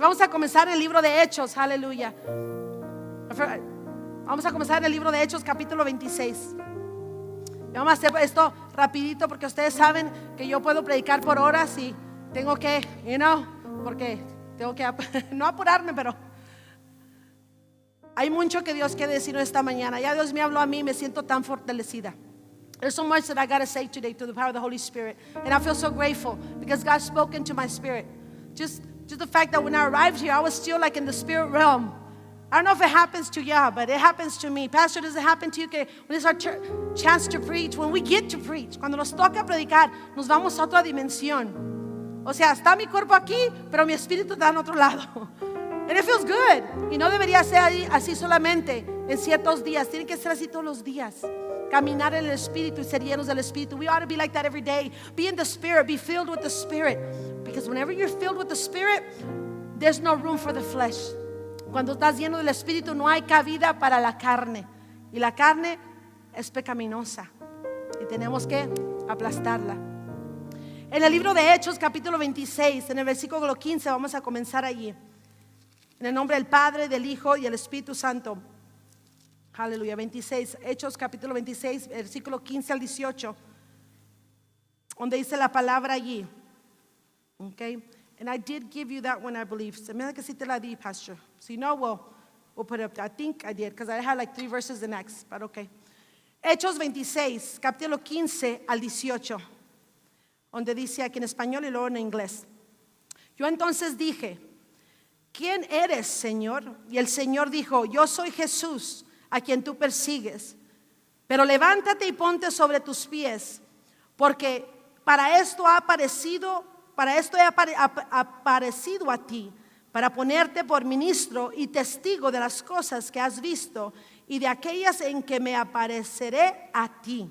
Vamos a comenzar el libro de Hechos, aleluya. Vamos a comenzar el libro de Hechos capítulo 26. Y vamos a hacer esto rapidito porque ustedes saben que yo puedo predicar por horas y tengo que, porque tengo que no apurarme, pero hay mucho que Dios quiere decirnos esta mañana. Ya Dios me habló a mí, me siento tan fortalecida. There's so much that I got to say today through the power of the Holy Spirit. And I feel so grateful because God spoke into my spirit. Just the fact that when I arrived here, I was still like in the spirit realm. I don't know if it happens to you, but it happens to me. Pastor, does it happen to you? Que when it's our chance to preach, when we get to preach, cuando nos toca predicar, nos vamos a otra dimensión. O sea, está mi cuerpo aquí, pero mi espíritu está en otro lado. And it feels good. Y no debería ser así solamente en ciertos días. Tiene que ser así todos los días. Caminar en el espíritu y ser llenos del espíritu. We ought to be like that every day. Be in the spirit. Be filled with the spirit. Because whenever you're filled with the spirit, there's no room for the flesh. Cuando estás lleno del espíritu no hay cabida para la carne. Y la carne es pecaminosa. Y tenemos que aplastarla. En el libro de Hechos capítulo 26, en el versículo 15, vamos a comenzar allí. En el nombre del Padre, del Hijo y del Espíritu Santo. Aleluya. 26, Hechos capítulo 26, versículo 15 al 18, donde dice la palabra allí. Okay. And I did give you that one, I believe. Se me da que sí te la di, Pastor. Si no, we'll put it up there. I think I did, because I had like 3 verses the next, but okay. Hechos 26, capítulo 15 al 18, donde dice aquí en español y luego en inglés. Yo entonces dije: ¿quién eres, Señor? Y el Señor dijo: yo soy Jesús, a quien tú persigues. Pero levántate y ponte sobre tus pies, porque para esto he aparecido a ti, para ponerte por ministro y testigo de las cosas que has visto y de aquellas en que me apareceré a ti,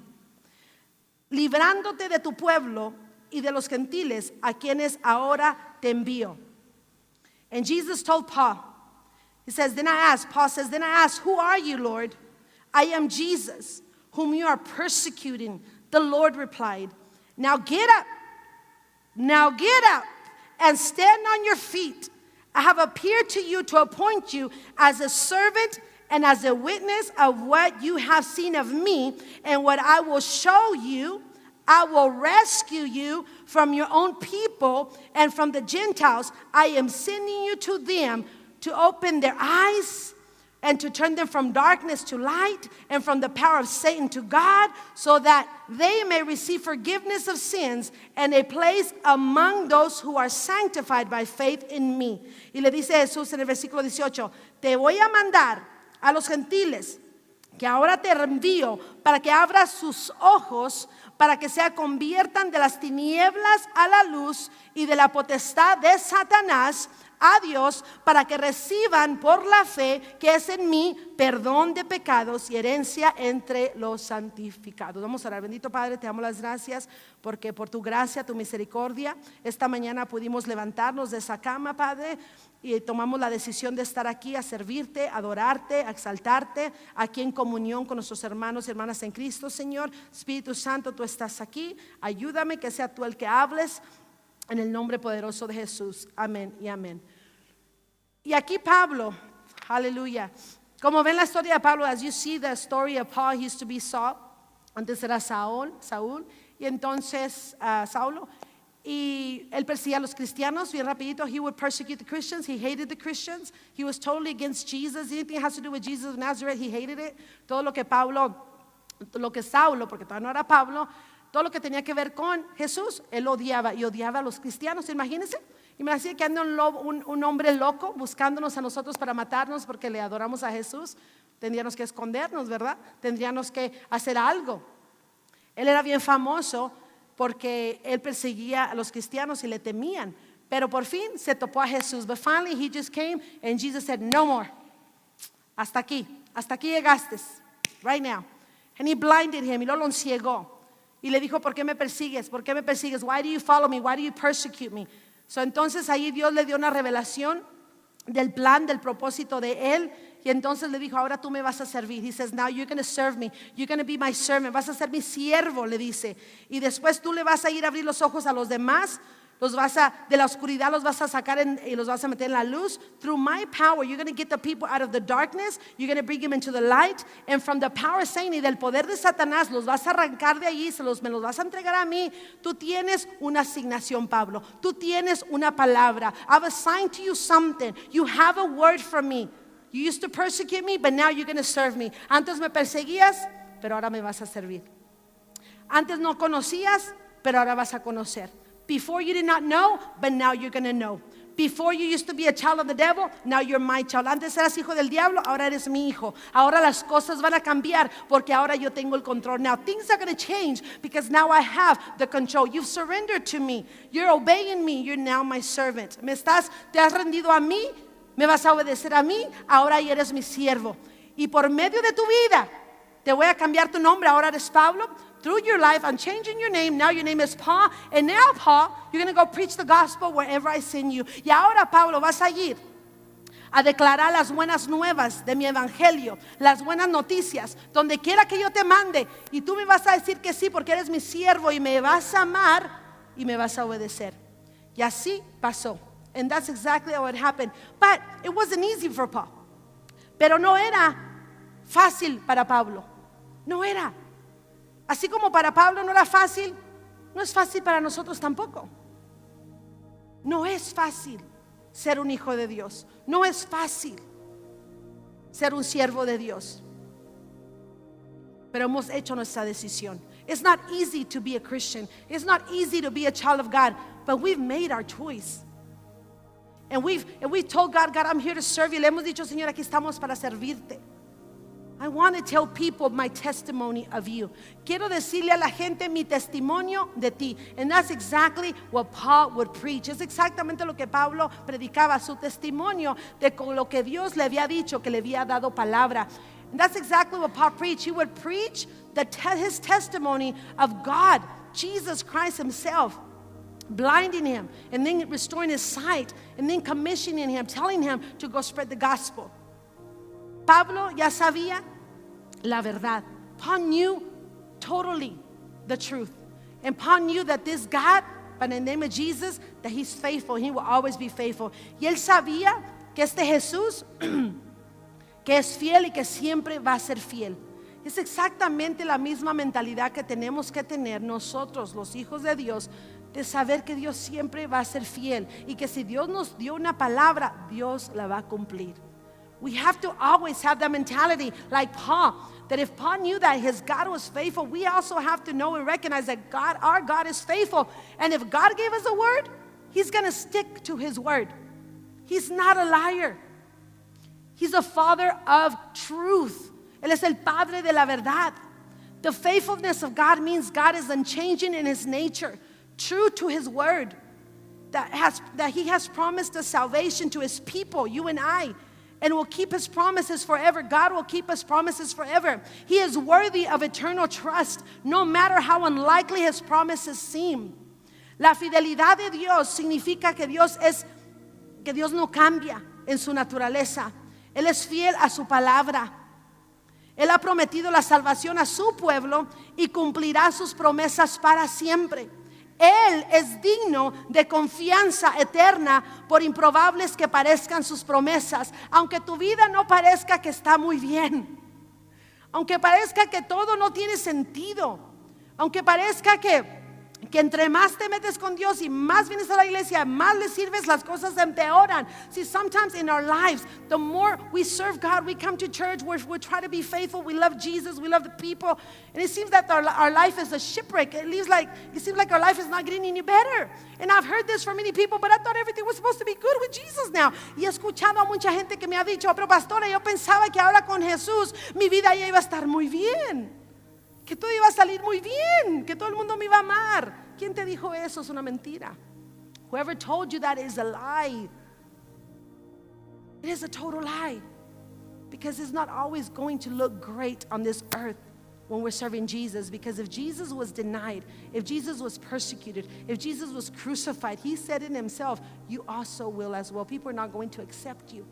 librándote de tu pueblo y de los gentiles a quienes ahora te envío. And Jesus told Paul, he says, Paul says, then I asked, who are you, Lord? I am Jesus, whom you are persecuting. The Lord replied, now get up and stand on your feet. I have appeared to you to appoint you as a servant and as a witness of what you have seen of me and what I will show you. I will rescue you from your own people and from the Gentiles. I am sending you to them to open their eyes and to turn them from darkness to light and from the power of Satan to God, so that they may receive forgiveness of sins and a place among those who are sanctified by faith in me. Y le dice Jesús en el versículo 18, te voy a mandar a los gentiles que ahora te envío para que abras sus ojos, para que se conviertan de las tinieblas a la luz y de la potestad de Satanás a Dios, para que reciban por la fe que es en mí perdón de pecados y herencia entre los santificados. Vamos a orar. Bendito Padre, te damos las gracias porque por tu gracia, tu misericordia, esta mañana pudimos levantarnos de esa cama, Padre, y tomamos la decisión de estar aquí a servirte, a adorarte, a exaltarte, aquí en comunión con nuestros hermanos y hermanas en Cristo, Señor. Espíritu Santo, tú estás aquí. Ayúdame que sea tú el que hables, en el nombre poderoso de Jesús. Amén y amén. Y aquí Pablo, aleluya. Como ven la historia de Pablo, as you see the story of Paul, he used to be Saul. Antes era Saúl. Y entonces Saulo. Y él perseguía a los cristianos, bien rapidito. He would persecute the Christians. He hated the Christians. He was totally against Jesus. Anything that has to do with Jesus of Nazareth, he hated it. Todo lo que Saulo, porque todavía no era Pablo, todo lo que tenía que ver con Jesús, él odiaba y odiaba a los cristianos. Imagínense que anda un hombre loco buscándonos a nosotros para matarnos porque le adoramos a Jesús. Tendríamos que escondernos, ¿verdad? Tendríamos que hacer algo. Él era bien famoso porque él perseguía a los cristianos y le temían. Pero por fin se topó a Jesús. But finally he just came and Jesus said, no more. Hasta aquí llegaste. Right now. And he blinded him y lo ciegó. Y le dijo, ¿por qué me persigues? ¿Por qué me persigues? Why do you follow me? Why do you persecute me? So, entonces ahí Dios le dio una revelación del plan, del propósito de él. Y entonces le dijo, ahora tú me vas a servir. He says, now you're going to serve me. You're going to be my servant. Vas a ser mi siervo, le dice. Y después tú le vas a ir a abrir los ojos a los demás De la oscuridad los vas a sacar y los vas a meter en la luz. Through my power, you're going to get the people out of the darkness. You're going to bring them into the light. And from the power of Satan y del poder de Satanás, los vas a arrancar de allí, me los vas a entregar a mí. Tú tienes una asignación, Pablo. Tú tienes una palabra. I've assigned to you something. You have a word from me. You used to persecute me, but now you're going to serve me. Antes me perseguías, pero ahora me vas a servir. Antes no conocías, pero ahora vas a conocer. Before you did not know, but now you're going to know. Before you used to be a child of the devil, now you're my child. Antes eras hijo del diablo, ahora eres mi hijo. Ahora las cosas van a cambiar porque ahora yo tengo el control. Now things are going to change because now I have the control. You've surrendered to me. You're obeying me. You're now my servant. Te has rendido a mí, me vas a obedecer a mí, ahora ya eres mi siervo. Y por medio de tu vida, te voy a cambiar tu nombre. Ahora eres Pablo. Through your life, I'm changing your name. Now your name is Paul. And now, Paul, you're going to go preach the gospel wherever I send you. Y ahora, Pablo, vas a ir a declarar las buenas nuevas de mi evangelio, las buenas noticias, donde quiera que yo te mande. Y tú me vas a decir que sí, porque eres mi siervo y me vas a amar y me vas a obedecer. Y así pasó. And that's exactly how it happened. But it wasn't easy for Paul. Pero no era fácil para Pablo. No era. Así como para Pablo no era fácil, no es fácil para nosotros tampoco. No es fácil ser un hijo de Dios. No es fácil ser un siervo de Dios. Pero hemos hecho nuestra decisión. It's not easy to be a Christian. It's not easy to be a child of God. But we've made our choice. And we've told God, I'm here to serve you. Le hemos dicho, Señor, aquí estamos para servirte. I want to tell people my testimony of you. Quiero decirle a la gente mi testimonio de ti. And that's exactly what Paul would preach. Es exactamente lo que Pablo predicaba, su testimonio de lo que Dios le había dicho, que le había dado palabra. And that's exactly what Paul preached. He would preach his testimony of God, Jesus Christ himself, blinding him and then restoring his sight and then commissioning him, telling him to go spread the gospel. Pablo ya sabía la verdad. Paul knew totally the truth. And Paul knew that this God, by the name of Jesus, that he's faithful. He will always be faithful. Y él sabía que este Jesús, que es fiel y que siempre va a ser fiel. Es exactamente la misma mentalidad que tenemos que tener nosotros, los hijos de Dios, de saber que Dios siempre va a ser fiel. Y que si Dios nos dio una palabra, Dios la va a cumplir. We have to always have that mentality like Paul, that if Paul knew that his God was faithful, we also have to know and recognize that our God is faithful. And if God gave us a word, he's going to stick to his word. He's not a liar. He's a father of truth. Él es el padre de la verdad. The faithfulness of God means God is unchanging in his nature, true to his word, that he has promised us salvation to his people, you and I, and will keep his promises forever. God will keep his promises forever. He is worthy of eternal trust, no matter how unlikely his promises seem. La fidelidad de Dios significa que Dios no cambia en su naturaleza. Él es fiel a su palabra. Él ha prometido la salvación a su pueblo y cumplirá sus promesas para siempre. Él es digno de confianza eterna, por improbables que parezcan sus promesas. Aunque tu vida no parezca que está muy bien, aunque parezca que todo no tiene sentido, aunque parezca que entre más te metes con Dios y más vienes a la iglesia, más le sirves, las cosas empeoran. See, sometimes in our lives, the more we serve God, we come to church, we try to be faithful, we love Jesus, we love the people, and it seems that our life is a shipwreck. It seems like our life is not getting any better. And I've heard this from many people, but I thought everything was supposed to be good with Jesus now. Y he escuchado a mucha gente que me ha dicho, pero pastora, yo pensaba que ahora con Jesús mi vida ya iba a estar muy bien, que todo iba a salir muy bien, que todo el mundo me iba a amar. ¿Quién te dijo eso? Es una mentira. Whoever told you that is a lie. It is a total lie. Because it's not always going to look great on this earth when we're serving Jesus. Because if Jesus was denied, if Jesus was persecuted, if Jesus was crucified, he said it himself, you also will as well. People are not going to accept you.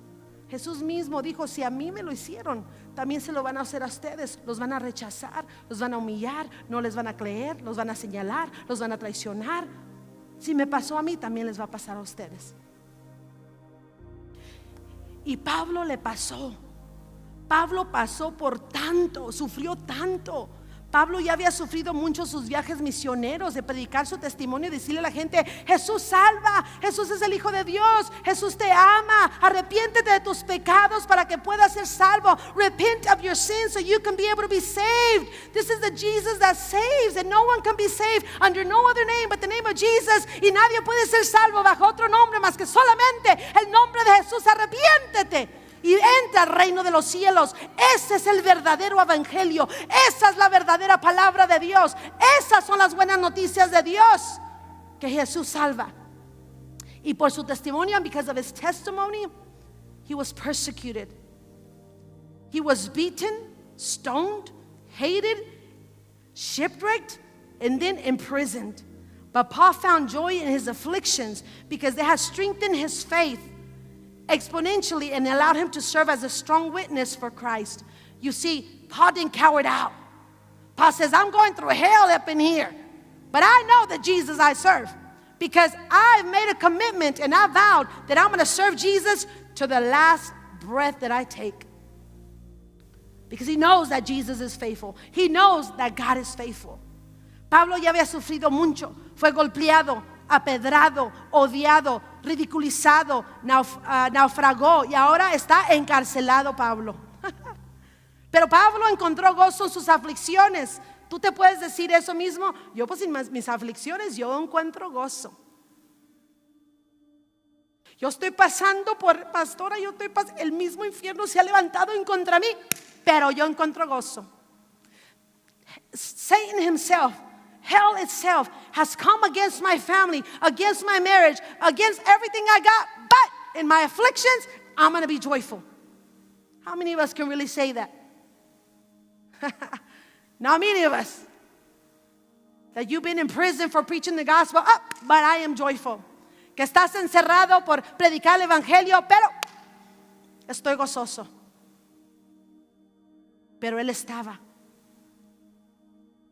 Jesús mismo dijo, si a mí me lo hicieron, también se lo van a hacer a ustedes. Los van a rechazar, los van a humillar, no les van a creer, los van a señalar, los van a traicionar. Si me pasó a mí, también les va a pasar a ustedes. Y Pablo le pasó. Pablo pasó por tanto, sufrió tanto. Pablo ya había sufrido mucho sus viajes misioneros, de predicar su testimonio y decirle a la gente: Jesús salva, Jesús es el Hijo de Dios, Jesús te ama, arrepiéntete de tus pecados para que puedas ser salvo. Repent of your sins so you can be able to be saved. This is the Jesus that saves, and no one can be saved under no other name but the name of Jesus. Y nadie puede ser salvo bajo otro nombre más que solamente el nombre de Jesús. Arrepiéntete y entra al reino de los cielos. Ese es el verdadero evangelio. Esa es la verdadera palabra de Dios. Esas son las buenas noticias de Dios, que Jesús salva. Y por su testimonio, and because of his testimony, he was persecuted. He was beaten, stoned, hated, shipwrecked, and then imprisoned. But Paul found joy in his afflictions because they had strengthened his faith exponentially and allowed him to serve as a strong witness for Christ. You see, Paul didn't cower out. Paul says, I'm going through hell up in here, but I know the Jesus I serve, because I've made a commitment and I vowed that I'm going to serve Jesus to the last breath that I take. Because he knows that Jesus is faithful. He knows that God is faithful. Pablo ya había sufrido mucho. Fue golpeado, apedrado, odiado, ridiculizado, naufragó, y ahora está encarcelado Pablo. Pero Pablo encontró gozo en sus aflicciones. ¿Tú te puedes decir eso mismo? Yo pues en mis aflicciones yo encuentro gozo. Yo estoy pasando por, pastora, el mismo infierno se ha levantado en contra mí, pero yo encuentro gozo. Satan himself, hell itself has come against my family, against my marriage, against everything I got. But in my afflictions, I'm going to be joyful. How many of us can really say that? Not many of us. That you've been in prison for preaching the gospel, but I am joyful. Que estás encerrado por predicar el evangelio, pero estoy gozoso. Pero él estaba.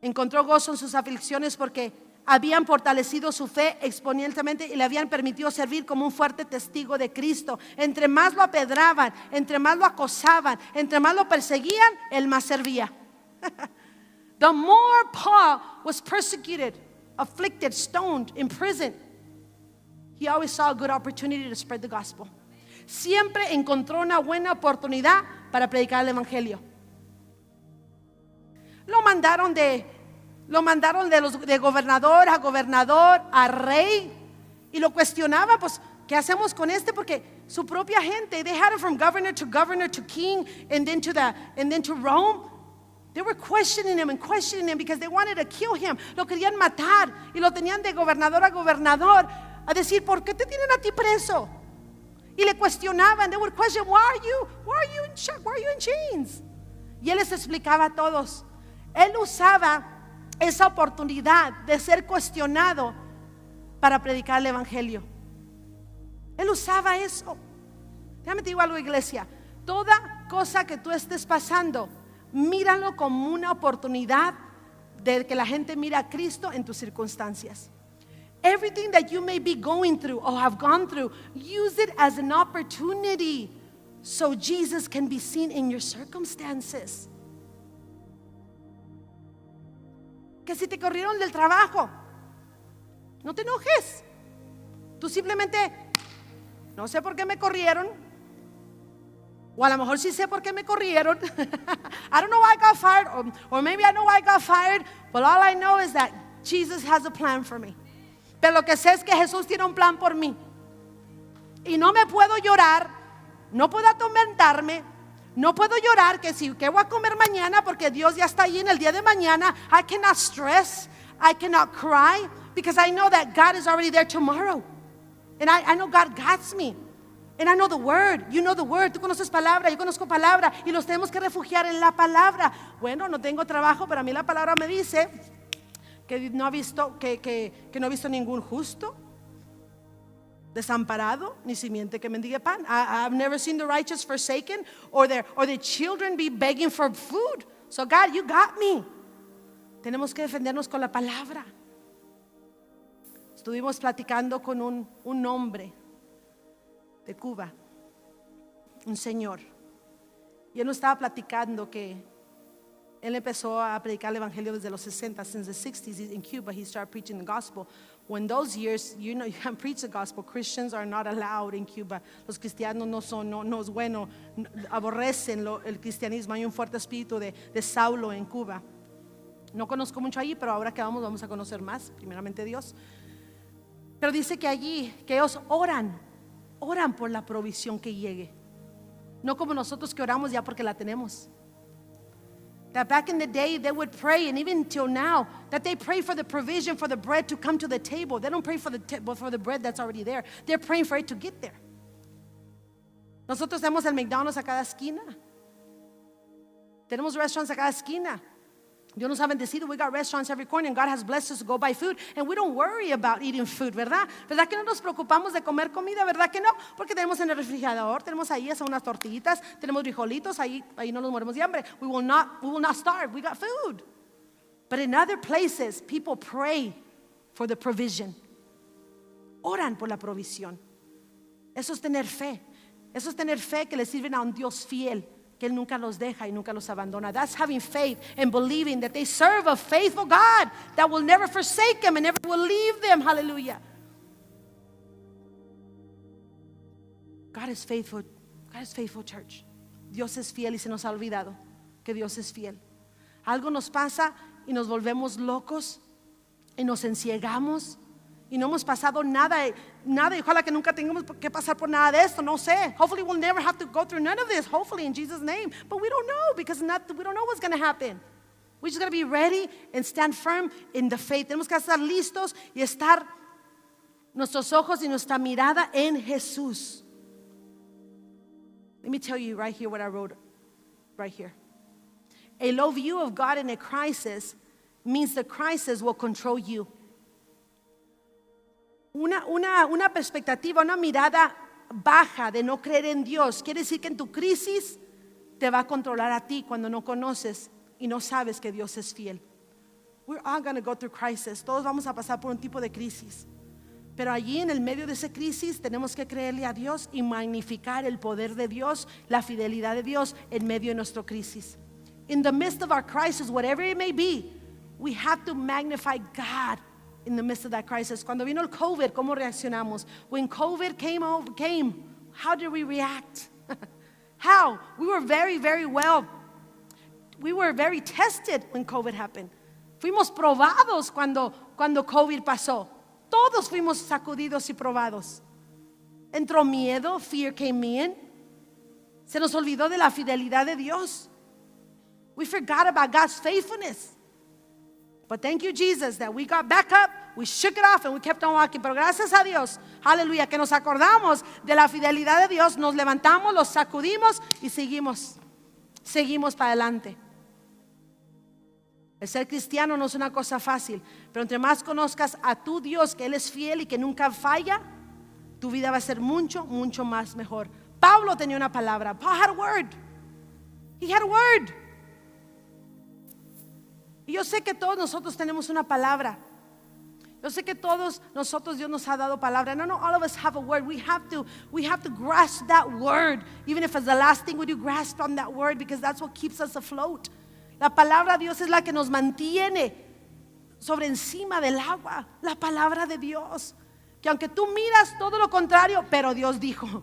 Encontró gozo en sus aflicciones porque habían fortalecido su fe exponencialmente y le habían permitido servir como un fuerte testigo de Cristo. Entre más lo apedraban, entre más lo acosaban, entre más lo perseguían, él más servía. The more Paul was persecuted, afflicted, stoned, imprisoned, he always saw a good opportunity to spread the gospel. Siempre encontró una buena oportunidad para predicar el evangelio. Lo mandaron de gobernador a gobernador, a rey, y lo cuestionaba, pues, ¿qué hacemos con este? Porque su propia gente, they had him from governor to king, and then to Rome. They were questioning him because they wanted to kill him. Lo querían matar y lo tenían de gobernador a gobernador, a decir, ¿por qué te tienen a ti preso? Y le cuestionaban. They would question, why are you in chains? Y él les explicaba a todos. Él usaba esa oportunidad de ser cuestionado para predicar el evangelio. Él usaba eso. Déjame te digo algo, iglesia. Toda cosa que tú estés pasando, míralo como una oportunidad de que la gente mire a Cristo en tus circunstancias. Everything that you may be going through or have gone through, use it as an opportunity so Jesus can be seen in your circumstances. Que si te corrieron del trabajo, no te enojes. Tú simplemente, no sé por qué me corrieron, o a lo mejor sí sé por qué me corrieron. I don't know why I got fired, or maybe I know why I got fired, but all I know is that Jesus has a plan for me. Pero lo que sé es que Jesús tiene un plan por mí. Y no me puedo llorar, no puedo atormentarme, no puedo llorar que voy a comer mañana porque Dios ya está ahí en el día de mañana. I cannot stress, I cannot cry, because I know that God is already there tomorrow. And I know God guides me. And I know the word, you know the word. Tú conoces palabra, yo conozco palabra, y los tenemos que refugiar en la palabra. Bueno, no tengo trabajo, pero a mí la palabra me dice que no ha visto ningún justo desamparado, ni simiente que mendigue pan. I've never seen the righteous forsaken, or the children be begging for food. So God, you got me. Tenemos que defendernos con la palabra. estuvimos platicando con un hombre de Cuba, un señor, y él nos estaba platicando que él empezó a predicar el evangelio desde los 60. Since the 60s in Cuba, he started preaching the gospel. When those years, you can't preach the gospel. Christians are not allowed in Cuba. Los cristianos no es bueno, aborrecen el cristianismo. Hay un fuerte espíritu de Saulo en Cuba. No conozco mucho allí, pero ahora que vamos a conocer más, primeramente Dios. Pero dice que allí, que ellos oran por la provisión que llegue. No como nosotros que oramos ya porque la tenemos. That back in the day they would pray, and even till now, that they pray for the provision for the bread to come to the table. They don't pray for the bread that's already there. They're praying for it to get there. Nosotros tenemos el McDonald's a cada esquina. Tenemos restaurants a cada esquina. Dios nos ha bendecido. We got restaurants every corner, and God has blessed us to go buy food, and we don't worry about eating food, ¿verdad? ¿Verdad que no nos preocupamos de comer comida? ¿Verdad que no? Porque tenemos en el refrigerador, tenemos ahí unas tortillitas, tenemos frijolitos, ahí no nos morimos de hambre. We will not starve. We got food. But in other places, people pray for the provision. Oran por la provisión. Eso es tener fe. Eso es tener fe que le sirven a un Dios fiel, que Él nunca los deja y nunca los abandona. That's having faith and believing that they serve a faithful God that will never forsake them and never will leave them. Hallelujah. God is faithful. God is faithful, church. Dios es fiel y se nos ha olvidado que Dios es fiel. Algo nos pasa y nos volvemos locos y nos enciegamos y no hemos pasado nada, y ojalá que nunca tengamos que pasar por nada de esto, no sé. Hopefully we'll never have to go through none of this, hopefully in Jesus' name. But we don't know, because we don't know what's going to happen. We just got to be ready and stand firm in the faith. Tenemos que estar listos y estar nuestros ojos y nuestra mirada en Jesús. Let me tell you right here what I wrote right here. A low view of God in a crisis means the crisis will control you. Una perspectiva, una mirada baja de no creer en Dios quiere decir que en tu crisis te va a controlar a ti cuando no conoces y no sabes que Dios es fiel. We're all going to go through crisis. Todos vamos a pasar por un tipo de crisis. Pero allí en el medio de esa crisis tenemos que creerle a Dios y magnificar el poder de Dios, la fidelidad de Dios en medio de nuestra crisis. In the midst of our crisis, whatever it may be, we have to magnify God in the midst of that crisis. Cuando vino el COVID, ¿cómo reaccionamos? When COVID came, how did we react? How? We were very, very well. We were very tested when COVID happened. Fuimos probados cuando COVID pasó. Todos fuimos sacudidos y probados. Entró miedo, fear came in. Se nos olvidó de la fidelidad de Dios. We forgot about God's faithfulness. But thank you, Jesus, that we got back up, we shook it off and we kept on walking. Pero gracias a Dios, aleluya, que nos acordamos de la fidelidad de Dios, nos levantamos, los sacudimos y seguimos para adelante. El ser cristiano no es una cosa fácil, pero entre más conozcas a tu Dios, que Él es fiel y que nunca falla, tu vida va a ser mucho, mucho más mejor. Pablo tenía una palabra. Paul had a word. He had a word. Y yo sé que todos nosotros tenemos una palabra. Yo sé que todos nosotros Dios nos ha dado palabra. No, all of us have a word. We have to grasp that word. Even if it's the last thing we do, grasp on that word, because that's what keeps us afloat. La palabra de Dios es la que nos mantiene sobre encima del agua. La palabra de Dios. Que aunque tú miras todo lo contrario, pero Dios dijo.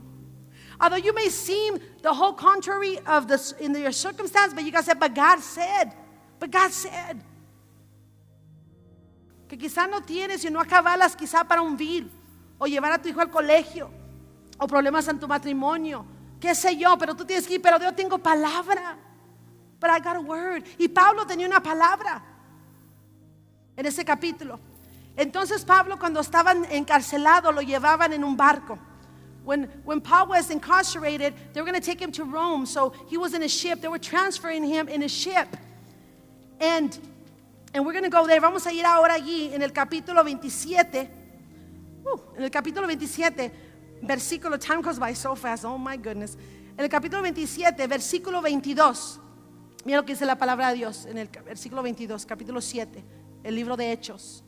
Although you may seem the whole contrary of this in your circumstance, but you guys said, but God said. But God said. Que quizá no tienes y no acabalas quizá para un bill, o llevar a tu hijo al colegio, o problemas en tu matrimonio, qué sé yo, pero tú tienes que ir, pero yo tengo palabra. But I got a word. Y Pablo tenía una palabra en ese capítulo. Entonces Pablo, cuando estaba encarcelado, lo llevaban en un barco. When Paul was incarcerated, they were going to take him to Rome. So he was in a ship. They were transferring him in a ship. And we're going to go there. Vamos a ir ahora allí en el capítulo 27. En el capítulo 27, versículo, time goes by so fast. Oh my goodness. En el capítulo 27, versículo 22. Mira lo que dice la palabra de Dios en el versículo 22, capítulo 7, el libro de Hechos.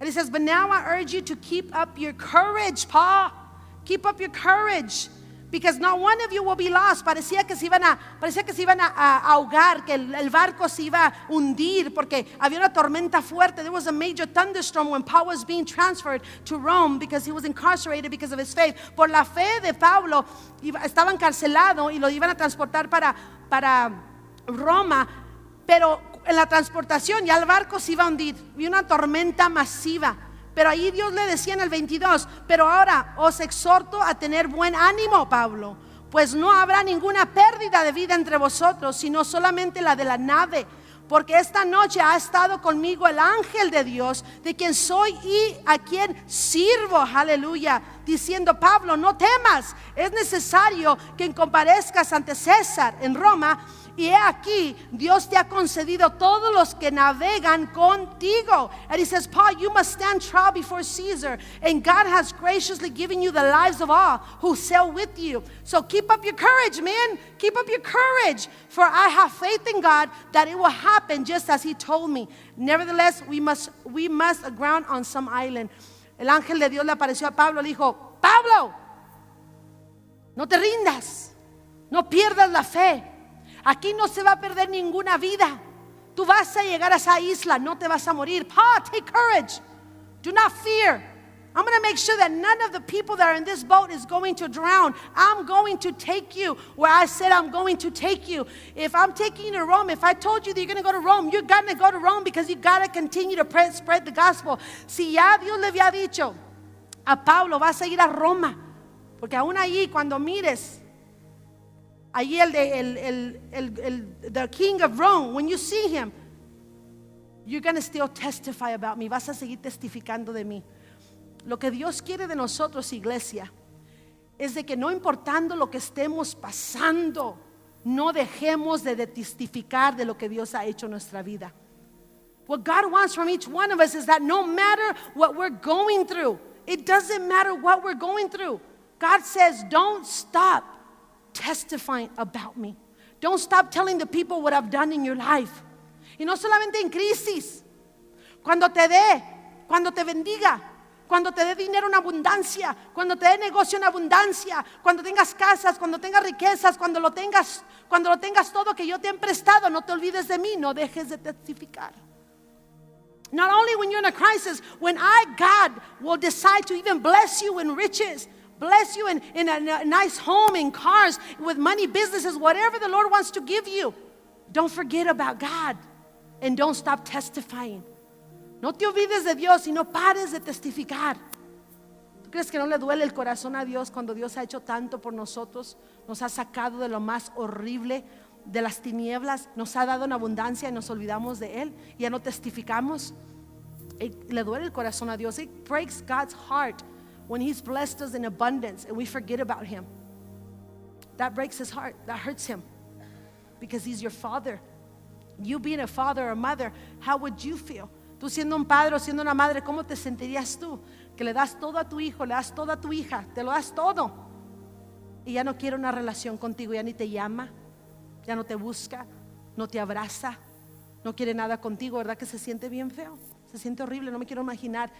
And he says, but now I urge you to keep up your courage, Paul. Keep up your courage. Because not one of you will be lost. Parecía que se iban a ahogar, que el barco se iba a hundir porque había una tormenta fuerte. There was a major thunderstorm when Paul was being transferred to Rome because he was incarcerated because of his faith. Por la fe de Pablo, estaba encarcelado y lo iban a transportar para Roma, pero en la transportación ya el barco se iba a hundir. Había una tormenta masiva. Pero ahí Dios le decía en el 22, pero ahora os exhorto a tener buen ánimo, Pablo, pues no habrá ninguna pérdida de vida entre vosotros, sino solamente la de la nave. Porque esta noche ha estado conmigo el ángel de Dios, de quien soy y a quien sirvo, aleluya, diciendo, Pablo, no temas, es necesario que comparezcas ante César en Roma. Y he aquí, Dios te ha concedido todos los que navegan contigo. And he says, Paul, you must stand trial before Caesar. And God has graciously given you the lives of all who sail with you. So keep up your courage, man. Keep up your courage. For I have faith in God that it will happen just as he told me. Nevertheless, we must aground on some island. El ángel de Dios le apareció a Pablo. Le dijo, Pablo, no te rindas. No pierdas la fe. Aquí no se va a perder ninguna vida. Tú vas a llegar a esa isla, no te vas a morir. Paul, take courage. Do not fear. I'm going to make sure that none of the people that are in this boat is going to drown. I'm going to take you where I said I'm going to take you. If I'm taking you to Rome, if I told you that you're going to go to Rome, you're going to go to Rome because you got to continue to spread the gospel. Si ya Dios le había dicho a Pablo, vas a ir a Roma, porque aún allí cuando mires allí the king of Rome, when you see him, you're going to still testify about me. Vas a seguir testificando de mí. Lo que Dios quiere de nosotros, iglesia, es de que no importando lo que estemos pasando, no dejemos de testificar de lo que Dios ha hecho en nuestra vida. What God wants from each one of us is that no matter what we're going through, it doesn't matter what we're going through. God says, don't stop testifying about me. Don't stop telling the people what I've done in your life. Y no solamente en crisis, cuando te dé, cuando te bendiga, cuando te dé dinero en abundancia, cuando te dé negocio en abundancia, cuando tengas casas, cuando tengas riquezas, cuando lo tengas todo que yo te he prestado, no te olvides de mí, no dejes de testificar. Not only when you're in a crisis, when God will decide to even bless you in riches, bless you in a nice home, in cars, with money, businesses, whatever the Lord wants to give you. Don't forget about God and don't stop testifying. No te olvides de Dios y no pares de testificar. ¿Tú crees que no le duele el corazón a Dios cuando Dios ha hecho tanto por nosotros? Nos ha sacado de lo más horrible, de las tinieblas, nos ha dado en abundancia y nos olvidamos de Él y ya no testificamos. Le duele el corazón a Dios. It breaks God's heart when He's blessed us in abundance and we forget about Him. That breaks His heart. That hurts Him because He's your Father. You being a father or a mother, how would you feel? Tú siendo un padre o siendo una madre, ¿cómo te sentirías tú? Que le das todo a tu hijo, le das todo a tu hija, te lo das todo y ya no quiere una relación contigo, ya ni te llama, ya no te busca, no te abraza, no quiere nada contigo, ¿verdad que se siente bien feo? Se siente horrible, no me quiero imaginar.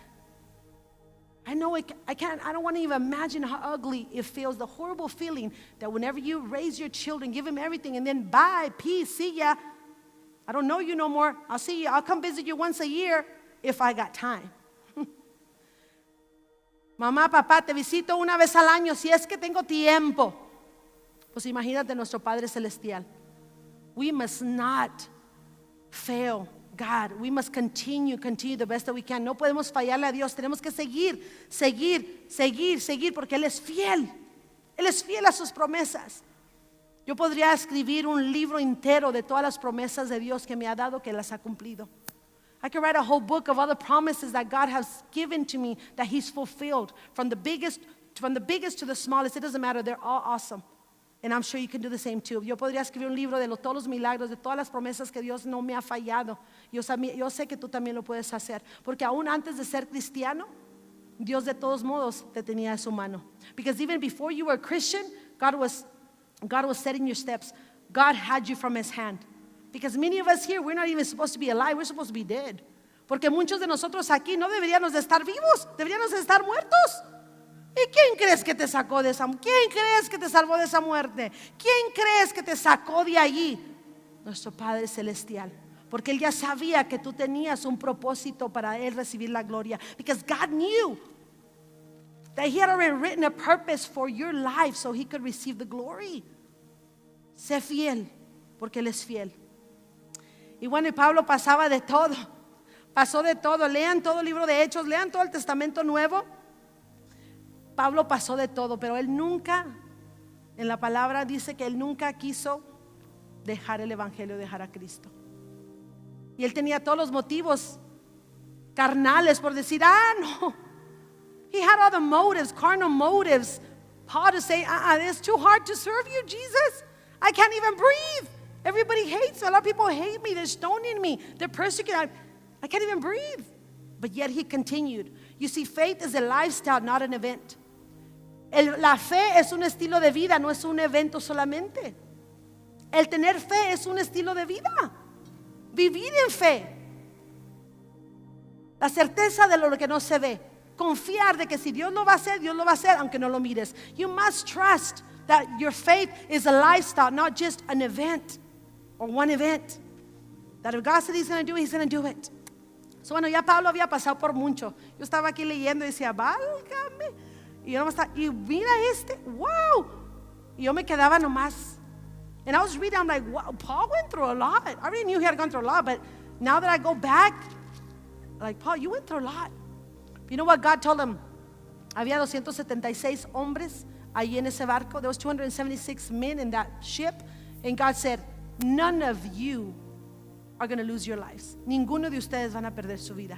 I know I don't want to even imagine how ugly it feels, the horrible feeling that whenever you raise your children, give them everything and then bye, peace, see ya. I don't know you no more. I'll see you. I'll come visit you once a year if I got time. Mamá, papá, te visito una vez al año si es que tengo tiempo. Pues imagínate nuestro Padre Celestial. We must not fail God. We must continue the best that we can. No podemos fallarle a Dios. Tenemos que seguir, porque Él es fiel. Él es fiel a sus promesas. Yo podría escribir un libro entero de todas las promesas de Dios que me ha dado, que las ha cumplido. I could write a whole book of all the promises that God has given to me that He's fulfilled, from the biggest to the smallest. It doesn't matter, they're all awesome. And I'm sure you can do the same too. Yo podría escribir un libro de todos los milagros, de todas las promesas que Dios no me ha fallado. Yo sé que tú también lo puedes hacer, porque aún antes de ser cristiano, Dios de todos modos te tenía de su mano. Because even before you were a Christian, God was setting your steps. God had you from His hand. Because many of us here, we're not even supposed to be alive. We're supposed to be dead. Porque muchos de nosotros aquí no deberíamos de estar vivos, deberíamos de estar muertos. ¿Y quién crees que te sacó de esa? ¿Quién crees que te salvó de esa muerte? ¿Quién crees que te sacó de allí? Nuestro Padre Celestial. Porque Él ya sabía que tú tenías un propósito para Él recibir la gloria. Because God knew that He had already written a purpose for your life so He could receive the glory. Sé fiel, porque Él es fiel. Y bueno, y Pablo pasaba de todo. Pasó de todo. Lean todo el libro de Hechos, lean todo el Testamento Nuevo. Pablo pasó de todo, pero él nunca, en la palabra dice que él nunca quiso dejar el evangelio, dejar a Cristo. Y él tenía todos los motivos carnales por decir, no. He had all the motives, carnal motives. Paul to say, it's too hard to serve you, Jesus. I can't even breathe. Everybody hates me. A lot of people hate me. They're stoning me. They're persecuting. I can't even breathe. But yet he continued. You see, faith is a lifestyle, not an event. La fe es un estilo de vida, no es un evento solamente. El tener fe es un estilo de vida. Vivir en fe. La certeza de lo que no se ve. Confiar de que si Dios lo va a hacer, Dios lo va a hacer aunque no lo mires. You must trust that your faith is a lifestyle, not just an event or one event. That if God said He's going to do it, He's going to do it. So bueno, ya Pablo había pasado por mucho. Yo estaba aquí leyendo y decía, válgame. Y yo estaba, y mira wow. Y yo me quedaba nomás. And I was reading, I'm like, wow, Paul went through a lot. I already knew he had gone through a lot, but now that I go back, like, Paul, you went through a lot. You know what God told him? Había 276 hombres ahí en ese barco. There was 276 men in that ship. And God said, none of you are going to lose your lives. Ninguno de ustedes van a perder su vida.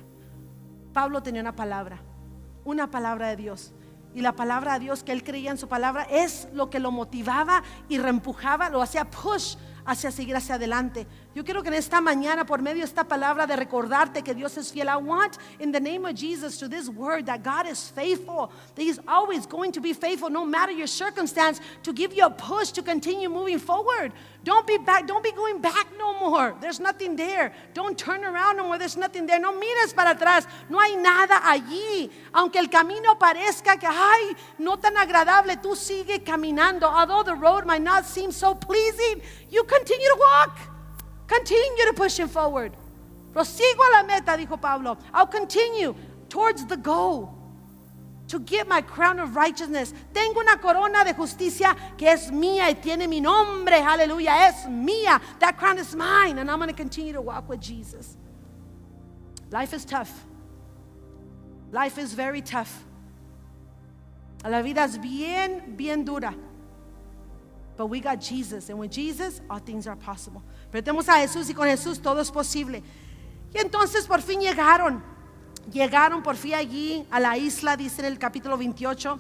Pablo tenía una palabra de Dios. Y la palabra de Dios que él creía en su palabra es lo que lo motivaba y reempujaba, lo hacía push hacia seguir hacia adelante. Yo quiero que en esta mañana, por medio de esta palabra de recordarte que Dios es fiel, I want in the name of Jesus to this word that God is faithful, that He's always going to be faithful no matter your circumstance, to give you a push to continue moving forward. Don't be going back no more. There's nothing there. Don't turn around no more. There's nothing there. No mires para atrás. No hay nada allí. Aunque el camino parezca que no tan agradable, tú sigue caminando. Although the road might not seem so pleasing, you continue to walk. Continue to push forward. Prosigo a la meta, dijo Pablo. I'll continue towards the goal. To get my crown of righteousness. Tengo una corona de justicia que es mía y tiene mi nombre. Aleluya, es mía. That crown is mine, and I'm going to continue to walk with Jesus. Life is tough. Life is very tough. La vida es bien dura. But we got Jesus, and with Jesus, all things are possible. Pero tenemos a Jesús, y con Jesús todo es posible. Y entonces por fin llegaron por fin allí a la isla, dice en el capítulo 28.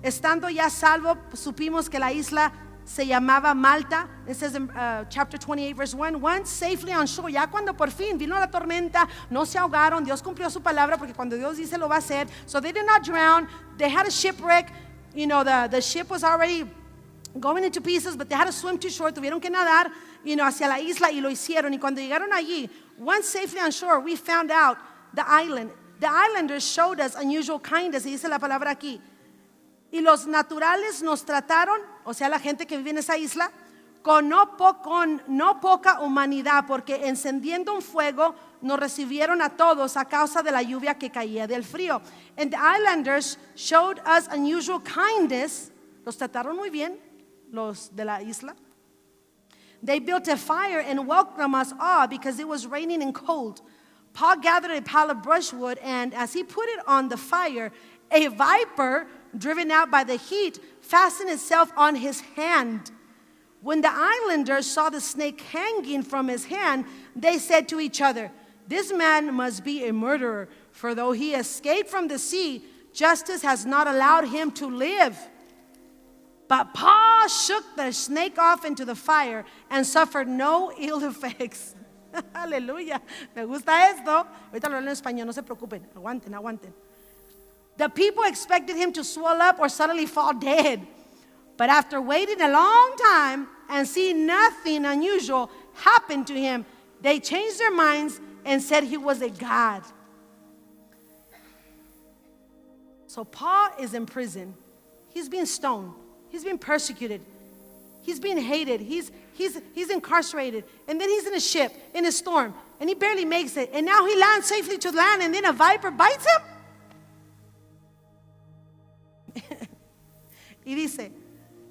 Estando ya salvo, supimos que la isla se llamaba Malta. It says in chapter 28 verse 1, once safely on shore. Ya cuando por fin vino la tormenta, no se ahogaron. Dios cumplió su palabra, porque cuando Dios dice lo va a hacer. So they did not drown. They had a shipwreck. You know, the ship was already going into pieces, but they had to swim to shore. Tuvieron que nadar, hacia la isla, y lo hicieron. Y cuando llegaron allí, once safely on shore, we found out the island. The islanders showed us unusual kindness, y dice la palabra aquí. Y los naturales nos trataron, o sea, la gente que vive en esa isla, con no poca humanidad, porque encendiendo un fuego nos recibieron a todos a causa de la lluvia que caía del frío. And the islanders showed us unusual kindness. Los trataron muy bien, los de la isla. They built a fire and welcomed us all because it was raining and cold. Paul gathered a pile of brushwood, and as he put it on the fire, a viper, driven out by the heat, fastened itself on his hand. When the islanders saw the snake hanging from his hand, they said to each other, this man must be a murderer, for though he escaped from the sea, justice has not allowed him to live. But Paul shook the snake off into the fire and suffered no ill effects. Aleluya, me gusta esto. Ahorita lo hablo en español, no se preocupen. Aguanten. The people expected him to swell up or suddenly fall dead. But after waiting a long time and seeing nothing unusual happen to him, they changed their minds and said he was a god. So Paul is in prison. He's being stoned. He's being persecuted. He's being hated. He's incarcerated. And then he's in a ship, in a storm. And he barely makes it. And now he lands safely to land. And then a viper bites him. Y dice,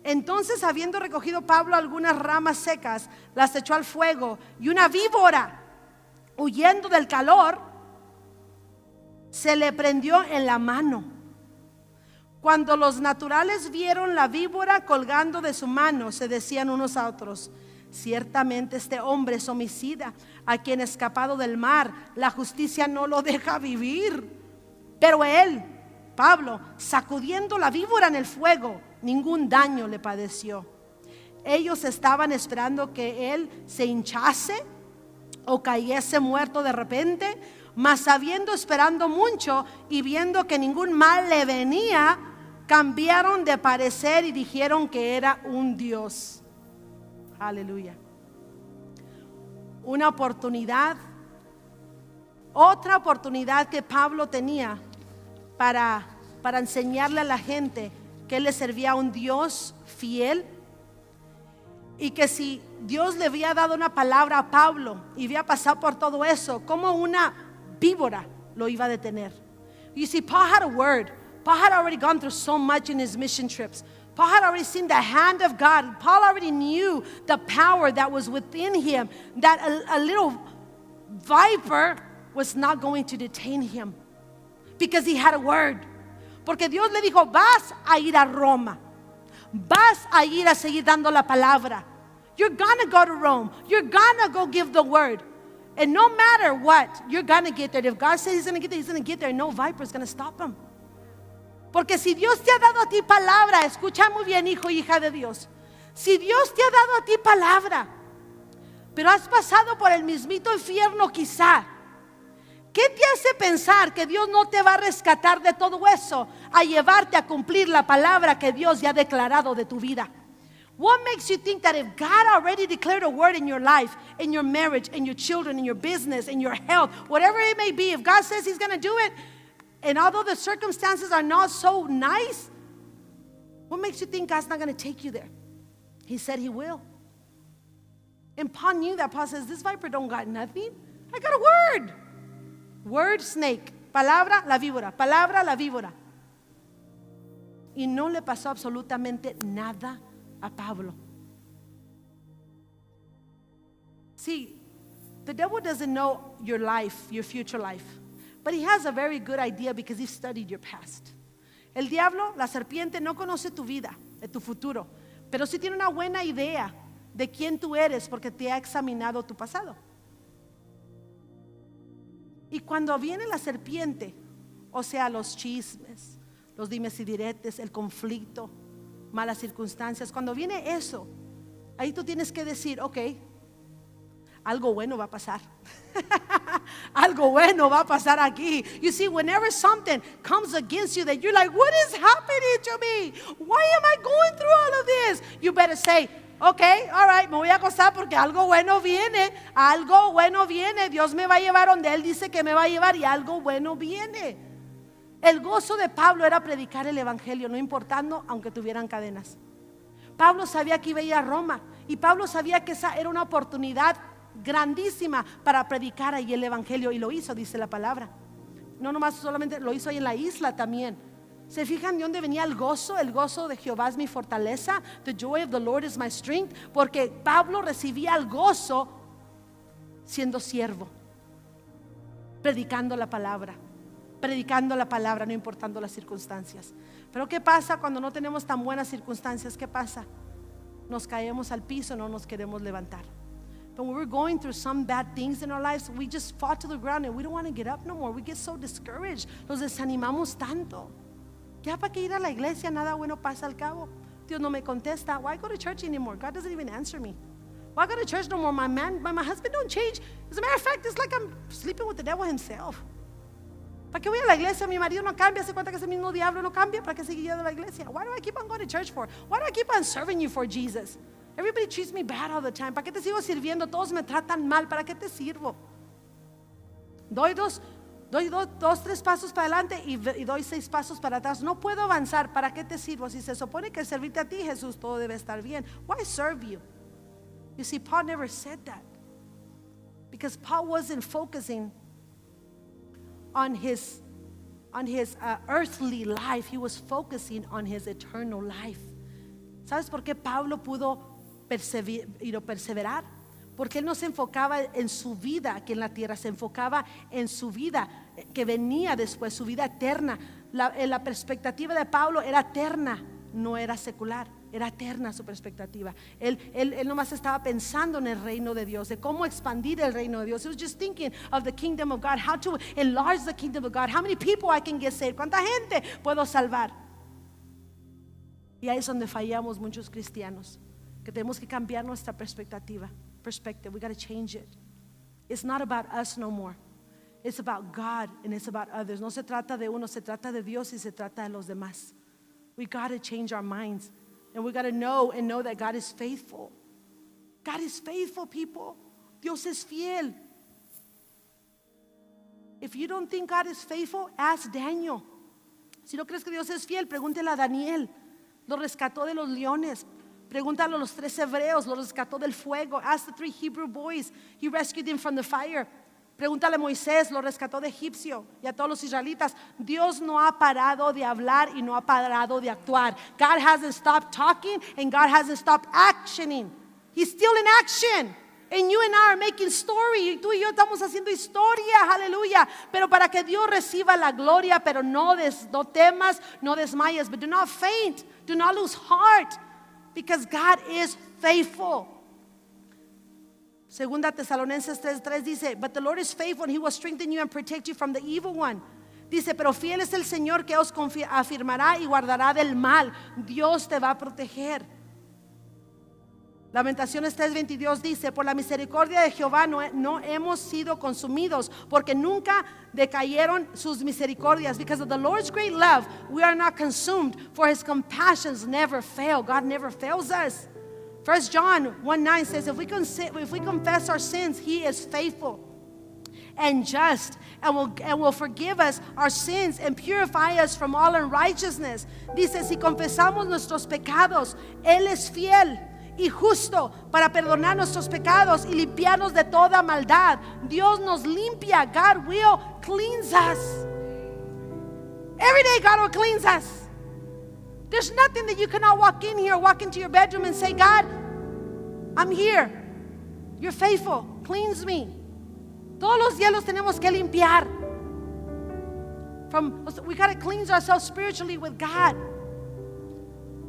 entonces habiendo recogido Pablo algunas ramas secas, las echó al fuego. Y una víbora, huyendo del calor, se le prendió en la mano. Cuando los naturales vieron la víbora colgando de su mano, se decían unos a otros, ciertamente este hombre es homicida, a quien escapado del mar, la justicia no lo deja vivir. Pero él, Pablo, sacudiendo la víbora en el fuego, ningún daño le padeció. Ellos estaban esperando que él se hinchase o cayese muerto de repente, mas habiendo esperando mucho y viendo que ningún mal le venía, cambiaron de parecer y dijeron que era un Dios. Aleluya. Una oportunidad, otra oportunidad que Pablo tenía para enseñarle a la gente que él le servía a un Dios fiel, y que si Dios le había dado una palabra a Pablo y había pasado por todo eso, como una víbora lo iba a detener. You see, Paul had a word. Paul had already gone through so much in his mission trips. Paul had already seen the hand of God. Paul already knew the power that was within him, that a little viper was not going to detain him, because he had a word. Porque Dios le dijo, vas a ir a Roma, vas a ir a seguir dando la palabra. You're gonna go to Rome. You're gonna go give the word. And no matter what, you're gonna get there. If God says he's gonna get there, he's gonna get there. No viper is gonna stop him. Porque si Dios te ha dado a ti palabra, escucha muy bien, hijo y hija de Dios. Si Dios te ha dado a ti palabra, pero has pasado por el mismito infierno quizá, ¿qué te hace pensar que Dios no te va a rescatar de todo eso, a llevarte a cumplir la palabra que Dios ya ha declarado de tu vida? What makes you think that if God already declared a word in your life, in your marriage, in your children, in your business, in your health, whatever it may be, if God says he's going to do it, and although the circumstances are not so nice, what makes you think God's not going to take you there? He said he will. And Paul knew that. Paul says, this viper don't got nothing. I got a word. Word, snake. Palabra, la víbora. Palabra, la víbora. Y no le pasó absolutamente nada a Pablo. See, the devil doesn't know your life, your future life. But he has a very good idea because he studied your past. El diablo, la serpiente, no conoce tu vida, tu futuro, pero sí tiene una buena idea de quién tú eres porque te ha examinado tu pasado. Y cuando viene la serpiente, o sea, los chismes, los dimes y diretes, el conflicto, malas circunstancias, cuando viene eso, ahí tú tienes que decir, ok, algo bueno va a pasar. Algo bueno va a pasar aquí. You see, whenever something comes against you that you're like, what is happening to me? Why am I going through all of this? You better say, okay, all right, me voy a acostar porque algo bueno viene. Algo bueno viene. Dios me va a llevar donde Él dice que me va a llevar y algo bueno viene. El gozo de Pablo era predicar el evangelio, no importando aunque tuvieran cadenas. Pablo sabía que iba a ir a Roma y Pablo sabía que esa era una oportunidad grandísima para predicar ahí el evangelio, y lo hizo, dice la palabra. No nomás solamente lo hizo ahí en la isla también. ¿Se fijan de dónde venía el gozo? El gozo de Jehová es mi fortaleza. The joy of the Lord is my strength. Porque Pablo recibía el gozo siendo siervo, predicando la palabra, no importando las circunstancias. Pero ¿qué pasa cuando no tenemos tan buenas circunstancias? ¿Qué pasa? Nos caemos al piso, no nos queremos levantar. But when we're going through some bad things in our lives, we just fall to the ground and we don't want to get up no more. We get so discouraged. Nos desanimamos tanto. Ya para que ir a la iglesia, nada bueno pasa al cabo. Dios no me contesta. Why go to church anymore? God doesn't even answer me. Why go to church no more? My husband don't change. As a matter of fact, it's like I'm sleeping with the devil himself. ¿Para qué voy a la iglesia? Mi marido no cambia. ¿Se cuenta que ese mismo diablo no cambia? ¿Para qué seguir yendo a la iglesia? Why do I keep on going to church for? Why do I keep on serving you for Jesus? Everybody treats me bad all the time. ¿Para qué te sigo sirviendo? Todos me tratan mal. ¿Para qué te sirvo? Doy dos, tres pasos para adelante y doy 6 pasos para atrás. No puedo avanzar. ¿Para qué te sirvo? Si se supone que servirte a ti, Jesús, todo debe estar bien. Why serve you? You see, Paul never said that. Because Paul wasn't focusing on his earthly life. He was focusing on his eternal life. ¿Sabes por qué Pablo pudo perseverar? Porque él no se enfocaba en su vida aquí en la tierra, se enfocaba en su vida que venía después, su vida eterna. La perspectiva de Pablo era eterna, no era secular, era eterna su perspectiva. Él nomás estaba pensando en el reino de Dios, de cómo expandir el reino de Dios. He was just thinking of the kingdom of God, how to enlarge the kingdom of God, how many people I can get saved, cuánta gente puedo salvar. Y ahí es donde fallamos muchos cristianos, que tenemos que cambiar nuestra perspective. We got to change it. It's not about us no more. It's about God and it's about others. No se trata de uno, se trata de Dios y se trata de los demás. We got to change our minds, and we got to know that God is faithful. God is faithful, people. Dios es fiel. If you don't think God is faithful, ask Daniel. Si no crees que Dios es fiel, pregúntele a Daniel. Lo rescató de los leones. Pregúntale a los 3 hebreos, los rescató del fuego. Ask the 3 Hebrew boys, he rescued them from the fire. Pregúntale a Moisés, lo rescató de egipcio, y a todos los israelitas. Dios no ha parado de hablar y no ha parado de actuar. God hasn't stopped talking and God hasn't stopped actioning. He's still in action. And you and I are making story. Y tú y yo estamos haciendo historia, aleluya. Pero para que Dios reciba la gloria, pero no temas, no desmayes, but do not faint, do not lose heart. Because God is faithful. Segunda Tesalonicenses 3:3 dice, but the Lord is faithful and He will strengthen you and protect you from the evil one. Dice, pero fiel es el Señor que os afirmará y guardará del mal. Dios te va a proteger. Lamentaciones 3:22 dice, por la misericordia de Jehová no hemos sido consumidos, porque nunca decayeron sus misericordias. Because of the Lord's great love, we are not consumed, for His compassions never fail. God never fails us. 1 John 1:9 says, if we confess our sins, He is faithful and just, and will forgive us our sins and purify us from all unrighteousness. Dice, si confesamos nuestros pecados, Él es fiel y justo para perdonar nuestros pecados y limpiarnos de toda maldad. Dios nos limpia. God will cleanse us. Every day God will cleanse us. There's nothing that you cannot walk in here, walk into your bedroom and say, God, I'm here. You're faithful. Cleanse me. Todos los días los tenemos que limpiar. We got to cleanse ourselves spiritually with God.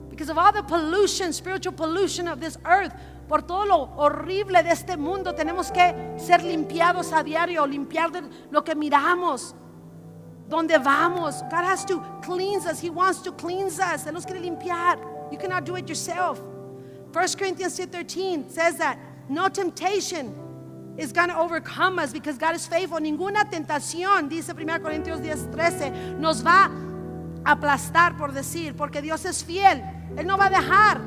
Because of all the pollution, spiritual pollution of this earth, por todo lo horrible de este mundo, tenemos que ser limpiados a diario, limpiar de lo que miramos, donde vamos. God has to cleanse us. He wants to cleanse us. Él nos quiere limpiar. You cannot do it yourself. 1 Corinthians 6:13 says that no temptation is going to overcome us because God is faithful. Ninguna tentación, dice 1 Corintios 10:13, nos va a aplastar, por decir, porque Dios es fiel. Él no va a dejar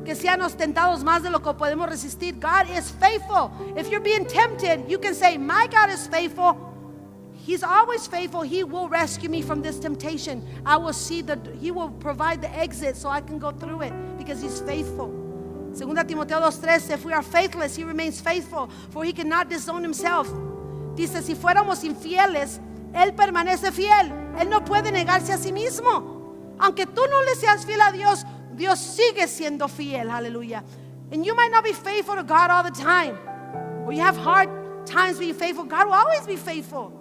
que seamos tentados más de lo que podemos resistir. God is faithful. If you're being tempted, you can say, my God is faithful. He's always faithful. He will rescue me from this temptation. He will provide the exit so I can go through it because He's faithful. Segunda Timoteo 2:13, if we are faithless, He remains faithful, for He cannot disown Himself. Dice, si fuéramos infieles, Él permanece fiel. Él no puede negarse a sí mismo. Aunque tú no le seas fiel a Dios, Dios sigue siendo fiel. Aleluya. And you might not be faithful to God all the time, or you have hard times being faithful. God will always be faithful.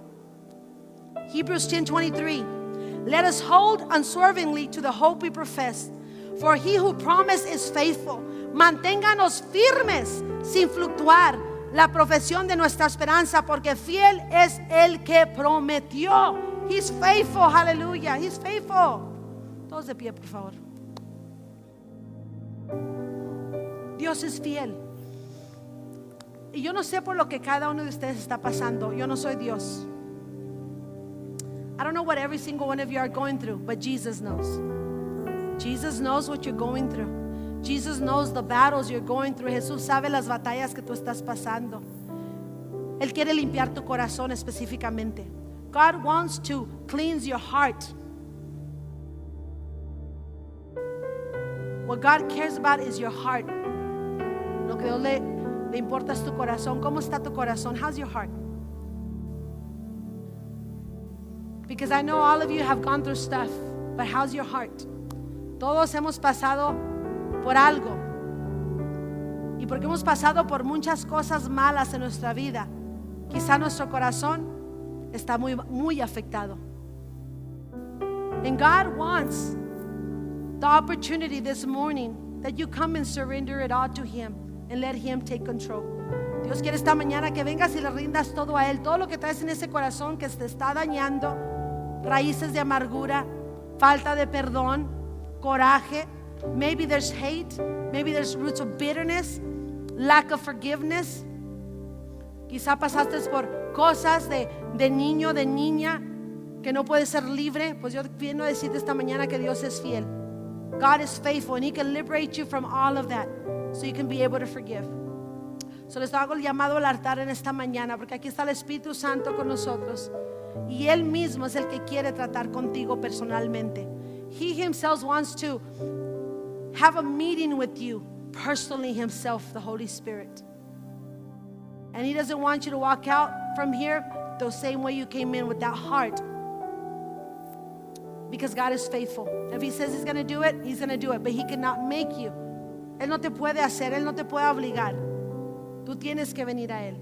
Hebrews 10:23, let us hold unswervingly to the hope we profess, for He who promised is faithful. Manténganos firmes sin fluctuar la profesión de nuestra esperanza, porque fiel es el que prometió. He's faithful, hallelujah. He's faithful. Todos de pie, por favor. Dios es fiel. Y yo no sé por lo que cada uno de ustedes está pasando. Yo no soy Dios. I don't know what every single one of you are going through, but Jesus knows. Jesus knows what you're going through. Jesus knows the battles you're going through. Jesús sabe las batallas que tú estás pasando. Él quiere limpiar tu corazón específicamente. God wants to cleanse your heart. What God cares about is your heart. Lo que Dios le importa es tu corazón. ¿Cómo está tu corazón? How's your heart? Because I know all of you have gone through stuff, but how's your heart? Todos hemos pasado por algo. Y porque hemos pasado por muchas cosas malas en nuestra vida, quizá nuestro corazón está muy afectado. And God wants the opportunity this morning that you come and surrender it all to Him and let Him take control. Dios quiere esta mañana que vengas y le rindas todo a Él. Todo lo que traes en ese corazón que te está dañando, raíces de amargura, falta de perdón, coraje. Maybe there's hate. Maybe there's roots of bitterness, lack of forgiveness. Quizá pasaste por cosas de niño, de niña, que no puedes ser libre. Pues yo quiero decirte esta mañana que Dios es fiel. God is faithful and He can liberate you from all of that so you can be able to forgive. So les hago el llamado al altar en esta mañana, porque aquí está el Espíritu Santo con nosotros y Él mismo es el que quiere tratar contigo personalmente. He Himself wants to have a meeting with you personally Himself, the Holy Spirit. And He doesn't want you to walk out from here the same way you came in, with that heart. Because God is faithful. If He says He's going to do it, He's going to do it. But He cannot make you. Él no te puede hacer, Él no te puede obligar. Tú tienes que venir a Él.